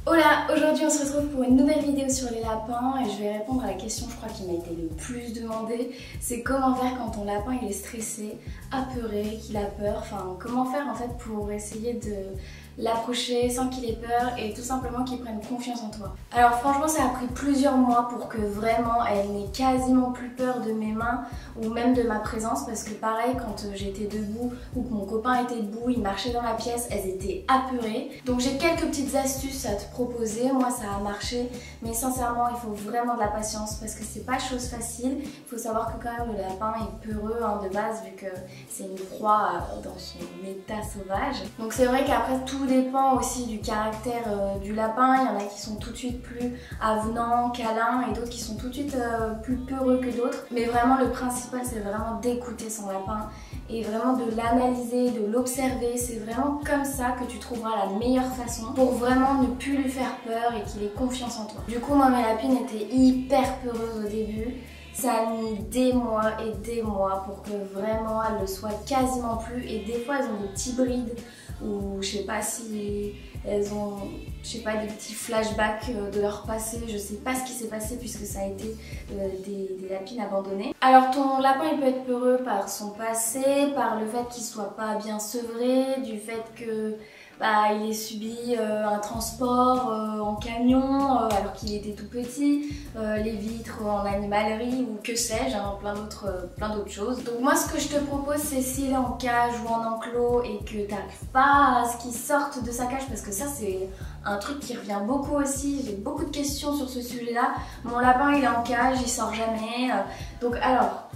Hola, aujourd'hui on se retrouve pour une nouvelle vidéo sur les lapins et je vais répondre à la question je crois qui m'a été le plus demandée. C'est comment faire quand ton lapin il est stressé, apeuré, qu'il a peur, enfin comment faire en fait pour essayer de l'approcher sans qu'il ait peur et tout simplement qu'il prenne confiance en toi. Alors franchement ça a pris plusieurs mois pour que vraiment elle n'ait quasiment plus peur de mes mains ou même de ma présence, parce que pareil quand j'étais debout ou que mon copain était debout, il marchait dans la pièce, elles étaient apeurées. Donc j'ai quelques petites astuces à te proposer, moi ça a marché mais sincèrement il faut vraiment de la patience parce que c'est pas chose facile. Il faut savoir que quand même le lapin est peureux de base vu que c'est une proie dans son état sauvage. Donc c'est vrai qu'après tout dépend aussi du caractère du lapin. Il y en a qui sont tout de suite plus avenants, câlins et d'autres qui sont tout de suite plus peureux que d'autres. Mais vraiment le principal c'est vraiment d'écouter son lapin et vraiment de l'analyser, de l'observer. C'est vraiment comme ça que tu trouveras la meilleure façon pour vraiment ne plus lui faire peur et qu'il ait confiance en toi. Du coup moi mes lapines étaient hyper peureuses au début. Ça a mis des mois et des mois pour que vraiment elles le soient quasiment plus, et des fois elles ont des petits brides ou je sais pas si elles ont, je sais pas, des petits flashbacks de leur passé. Je sais pas ce qui s'est passé puisque ça a été des lapines abandonnées. Alors ton lapin il peut être peureux par son passé, par le fait qu'il soit pas bien sevré, du fait que il ait subi un transport en camion alors qu'il était tout petit, les vitres en animalerie ou que sais-je, plein d'autres choses. Donc moi ce que je te propose c'est s'il est en cage ou en enclos et que tu n'arrives pas à ce qu'il sorte de sa cage, parce que ça c'est un truc qui revient beaucoup aussi, j'ai beaucoup de questions sur ce sujet là. Mon lapin il est en cage, il sort jamais, donc alors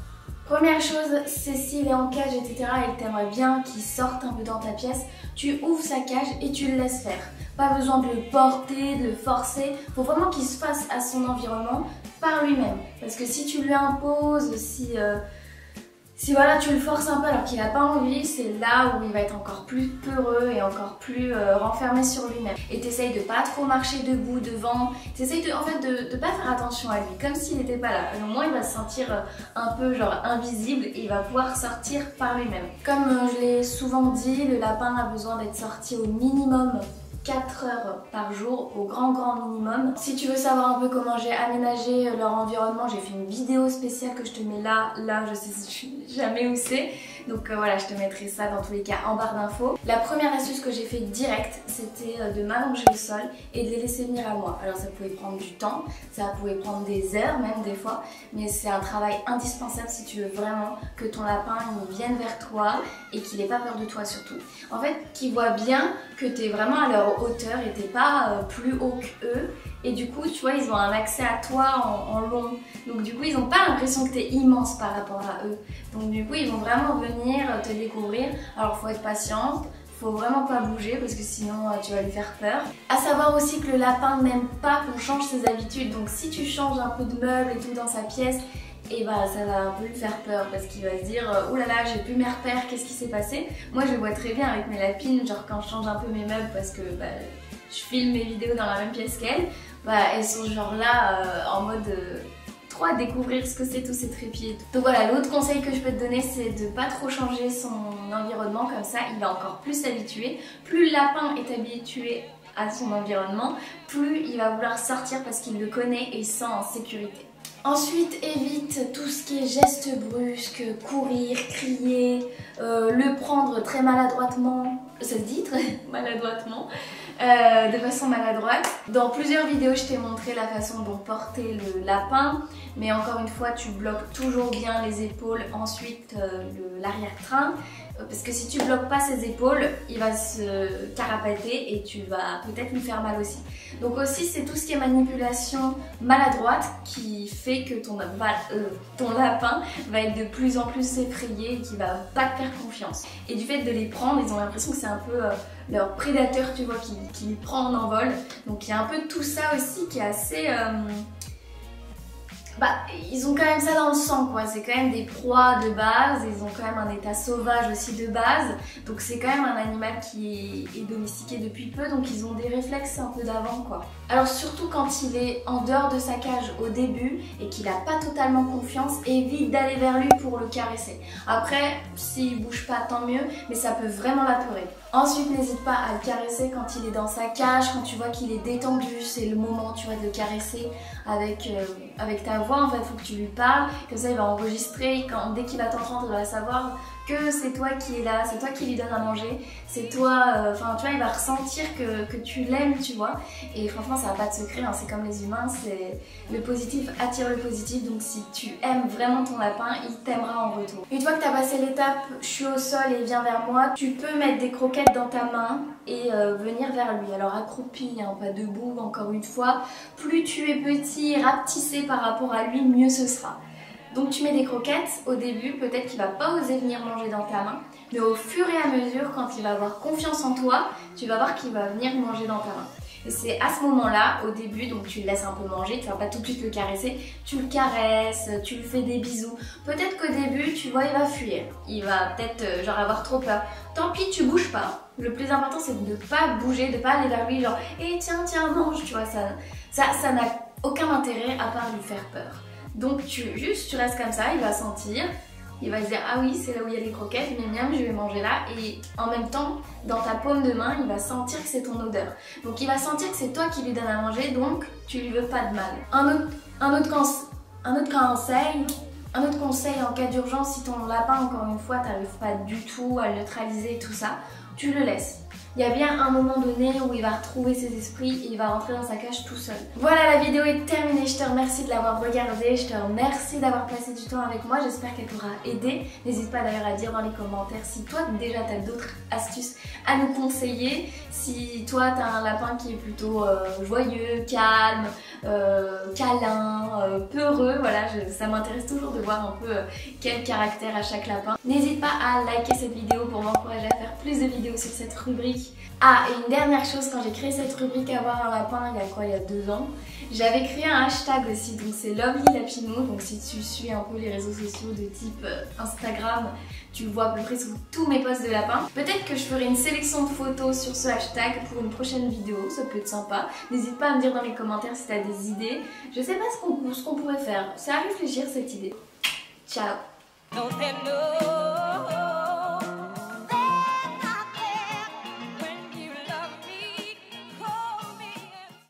première chose, c'est s'il est en cage, etc. et que tu aimerais bien qu'il sorte un peu dans ta pièce, tu ouvres sa cage et tu le laisses faire. Pas besoin de le porter, de le forcer. Il faut vraiment qu'il se fasse à son environnement par lui-même. Parce que si tu lui imposes, si voilà, tu le forces un peu alors qu'il n'a pas envie, c'est là où il va être encore plus peureux et encore plus renfermé sur lui-même. Et t'essayes de pas trop marcher debout devant, t'essayes en fait de pas faire attention à lui, comme s'il n'était pas là. Au moins il va se sentir un peu genre invisible et il va pouvoir sortir par lui-même. Comme je l'ai souvent dit, le lapin a besoin d'être sorti au minimum 4 heures par jour, au grand minimum. Si tu veux savoir un peu comment j'ai aménagé leur environnement, j'ai fait une vidéo spéciale que je te mets là je sais jamais où c'est. Donc voilà, je te mettrai ça dans tous les cas en barre d'infos. La première astuce que j'ai fait direct, c'était de m'allonger au sol et de les laisser venir à moi. Alors ça pouvait prendre du temps, ça pouvait prendre des heures même des fois, mais c'est un travail indispensable si tu veux vraiment que ton lapin il vienne vers toi et qu'il n'ait pas peur de toi surtout. En fait, qu'il voit bien que tu es vraiment à leur hauteur et t'es pas plus haut qu'eux. Et du coup, tu vois, ils ont un accès à toi en long. Donc du coup, ils n'ont pas l'impression que tu es immense par rapport à eux. Donc du coup, ils vont vraiment venir te découvrir. Alors, faut être patiente. Faut vraiment pas bouger parce que sinon tu vas lui faire peur. À savoir aussi que le lapin n'aime pas qu'on change ses habitudes. Donc si tu changes un peu de meubles et tout dans sa pièce, et ça va un peu lui faire peur parce qu'il va se dire oh là là, j'ai plus mes repères, qu'est-ce qui s'est passé? Moi je le vois très bien avec mes lapines, genre quand je change un peu mes meubles parce que je filme mes vidéos dans la même pièce qu'elles, elles sont genre là en mode trop à découvrir ce que c'est tous ces trépieds. Donc voilà, l'autre conseil que je peux te donner c'est de pas trop changer son environnement, comme ça il va encore plus s'habituer. Plus le lapin est habitué à son environnement, plus il va vouloir sortir parce qu'il le connaît et il se sent en sécurité. Ensuite, évite tout ce qui est gestes brusques, courir, crier, le prendre très maladroitement, ça se dit très maladroitement, de façon maladroite. Dans plusieurs vidéos, je t'ai montré la façon dont porter le lapin, mais encore une fois, tu bloques toujours bien les épaules, ensuite l'arrière-train. Parce que si tu bloques pas ses épaules, il va se carapater et tu vas peut-être lui faire mal aussi. Donc aussi c'est tout ce qui est manipulation maladroite qui fait que ton lapin va être de plus en plus effrayé et qui va pas te faire confiance. Et du fait de les prendre, ils ont l'impression que c'est un peu leur prédateur, tu vois, qui les prend en envol. Donc il y a un peu tout ça aussi qui est assez bah, ils ont quand même ça dans le sang, quoi. C'est quand même des proies de base, ils ont quand même un état sauvage aussi de base. Donc c'est quand même un animal qui est domestiqué depuis peu, donc ils ont des réflexes un peu d'avant, quoi. Alors surtout quand il est en dehors de sa cage au début et qu'il n'a pas totalement confiance, évite d'aller vers lui pour le caresser. Après, s'il bouge pas, tant mieux, mais ça peut vraiment l'apeurer. Ensuite, n'hésite pas à le caresser quand il est dans sa cage, quand tu vois qu'il est détendu, c'est le moment, tu vois, de le caresser avec ta voix. En fait, il faut que tu lui parles, comme ça il va enregistrer, dès qu'il va t'entendre, il va savoir que c'est toi qui es là, c'est toi qui lui donne à manger, c'est toi, enfin tu vois, il va ressentir que tu l'aimes, tu vois. Et franchement, ça n'a pas de secret, hein, c'est comme les humains, c'est le positif attire le positif, donc si tu aimes vraiment ton lapin, il t'aimera en retour. Une fois que tu as passé l'étape, je suis au sol et viens vers moi, tu peux mettre des croquettes dans ta main et venir vers lui. Alors accroupi, hein, pas debout, encore une fois. Plus tu es petit, rapetissé par rapport à lui, mieux ce sera. Donc tu mets des croquettes au début, peut-être qu'il va pas oser venir manger dans ta main, mais au fur et à mesure, quand il va avoir confiance en toi, tu vas voir qu'il va venir manger dans ta main. Et c'est à ce moment-là, au début, donc tu le laisses un peu manger, tu vas pas tout de suite le caresser, tu le caresses, tu lui fais des bisous. Peut-être qu'au début, tu vois, il va fuir, il va peut-être genre avoir trop peur. Tant pis, tu bouges pas. Le plus important, c'est de ne pas bouger, de pas aller vers lui genre « Eh tiens, mange », tu vois, ça n'a aucun intérêt à part lui faire peur. Donc tu restes comme ça, il va sentir, il va se dire ah oui c'est là où il y a les croquettes, mais miam je vais manger là, et en même temps dans ta paume de main il va sentir que c'est ton odeur. Donc il va sentir que c'est toi qui lui donne à manger, donc tu lui veux pas de mal. Un autre conseil en cas d'urgence, si ton lapin encore une fois t'arrives pas du tout à le neutraliser et tout ça, tu le laisses. Il y a bien un moment donné où il va retrouver ses esprits et il va rentrer dans sa cage tout seul. Voilà, la vidéo est terminée. Je te remercie de l'avoir regardée. Je te remercie d'avoir passé du temps avec moi. J'espère qu'elle t'aura aidé. N'hésite pas d'ailleurs à dire dans les commentaires si toi déjà tu as d'autres astuces à nous conseiller. Si toi tu as un lapin qui est plutôt joyeux, calme, câlin, peureux, voilà, ça m'intéresse toujours de voir un peu quel caractère a chaque lapin. N'hésite pas à liker cette vidéo pour m'encourager à faire plus de vidéos sur cette rubrique. Ah, et une dernière chose, quand j'ai créé cette rubrique Avoir un lapin, il y a 2 ans, j'avais créé un hashtag aussi, donc c'est LovelyLapinou. Donc si tu suis un peu les réseaux sociaux de type Instagram, tu vois à peu près sous tous mes posts de lapin. Peut-être que je ferai une sélection de photos sur ce hashtag pour une prochaine vidéo, ça peut être sympa. N'hésite pas à me dire dans les commentaires si tu as des idées. Je sais pas ce qu'on pourrait faire, c'est à réfléchir cette idée. Ciao.